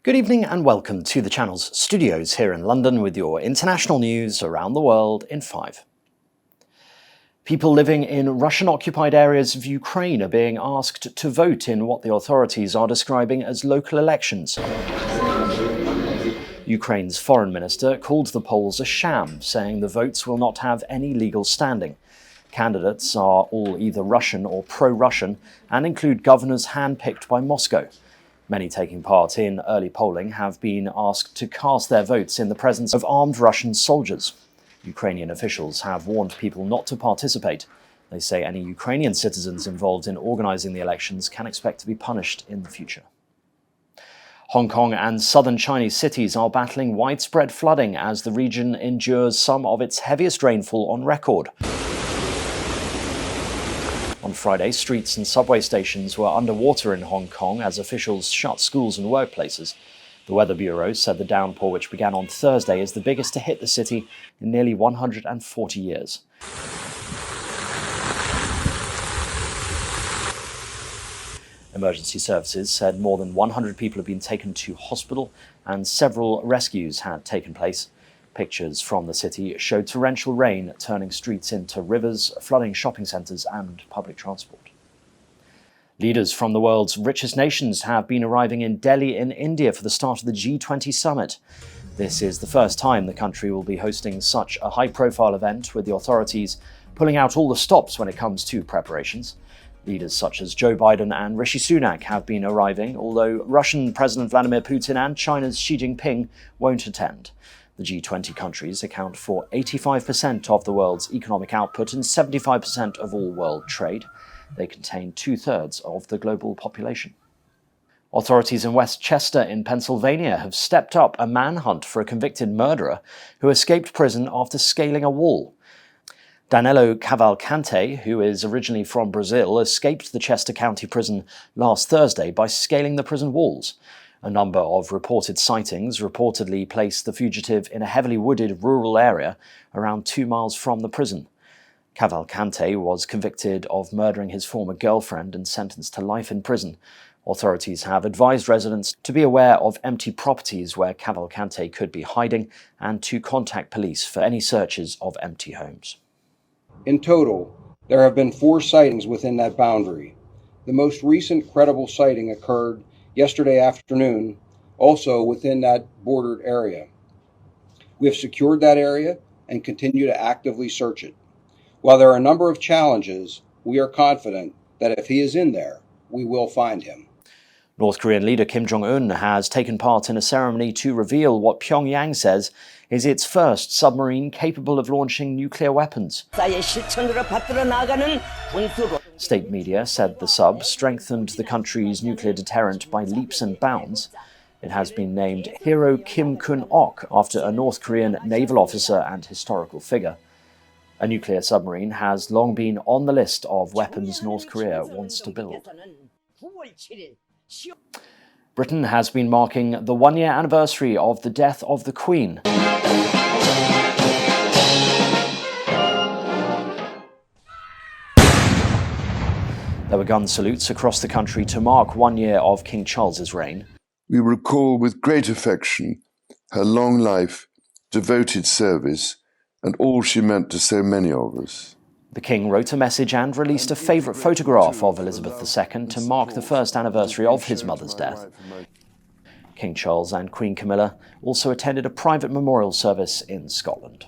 Good evening and welcome to the channel's studios here in London with your international news around the world in 5. People living in Russian-occupied areas of Ukraine are being asked to vote in what the authorities are describing as local elections. Ukraine's foreign minister called the polls a sham, saying the votes will not have any legal standing. Candidates are all either Russian or pro-Russian and include governors handpicked by Moscow. Many taking part in early polling have been asked to cast their votes in the presence of armed Russian soldiers. Ukrainian officials have warned people not to participate. They say any Ukrainian citizens involved in organising the elections can expect to be punished in the future. Hong Kong and southern Chinese cities are battling widespread flooding as the region endures some of its heaviest rainfall on record. On Friday, streets and subway stations were underwater in Hong Kong as officials shut schools and workplaces. The Weather Bureau said the downpour, which began on Thursday, is the biggest to hit the city in nearly 140 years. Emergency services said more than 100 people have been taken to hospital and several rescues had taken place. Pictures from the city showed torrential rain turning streets into rivers, flooding shopping centres and public transport. Leaders from the world's richest nations have been arriving in Delhi in India for the start of the G20 summit. This is the first time the country will be hosting such a high-profile event, with the authorities pulling out all the stops when it comes to preparations. Leaders such as Joe Biden and Rishi Sunak have been arriving, although Russian President Vladimir Putin and China's Xi Jinping won't attend. The G20 countries account for 85% of the world's economic output and 75% of all world trade. They contain 2/3 of the global population. Authorities in West Chester in Pennsylvania have stepped up a manhunt for a convicted murderer who escaped prison after scaling a wall. Danilo Cavalcante, who is originally from Brazil, escaped the Chester County Prison last Thursday by scaling the prison walls. A number of reported sightings reportedly placed the fugitive in a heavily wooded rural area around 2 miles from the prison. Cavalcante was convicted of murdering his former girlfriend and sentenced to life in prison. Authorities have advised residents to be aware of empty properties where Cavalcante could be hiding and to contact police for any searches of empty homes. In total, there have been 4 sightings within that boundary. The most recent credible sighting occurred yesterday afternoon, also within that bordered area. We have secured that area and continue to actively search it. While there are a number of challenges, we are confident that if he is in there, we will find him. North Korean leader Kim Jong-un has taken part in a ceremony to reveal what Pyongyang says is its first submarine capable of launching nuclear weapons. State media said the sub strengthened the country's nuclear deterrent by leaps and bounds. It has been named Hero Kim Kun-ok after a North Korean naval officer and historical figure. A nuclear submarine has long been on the list of weapons North Korea wants to build. Britain has been marking the 1-year anniversary of the death of the Queen. There were gun salutes across the country to mark 1 year of King Charles's reign. We recall with great affection her long life, devoted service, and all she meant to so many of us. The King wrote a message and released a favourite photograph of Elizabeth II to mark the first anniversary of his mother's death. King Charles and Queen Camilla also attended a private memorial service in Scotland.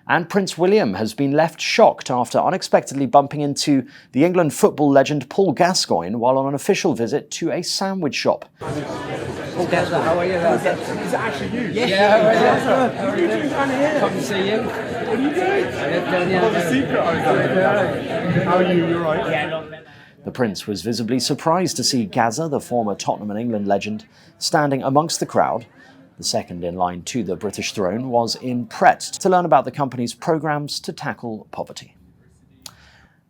And Prince William has been left shocked after unexpectedly bumping into the England football legend Paul Gascoigne while on an official visit to a sandwich shop. Paul Gazza, how are you? Is it actually you? Yeah, how are you? What are you doing down here? Come to see you. What are you doing? What a secret I was. How are you? You alright? Yeah, The Prince was visibly surprised to see Gazza, the former Tottenham and England legend, standing amongst the crowd. The second in line to the British throne was in Pret to learn about the company's programmes to tackle poverty.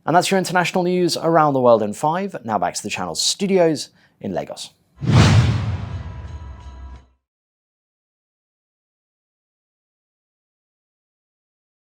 And that's your international news around the world in 5. Now back to the channel's studios in Lagos.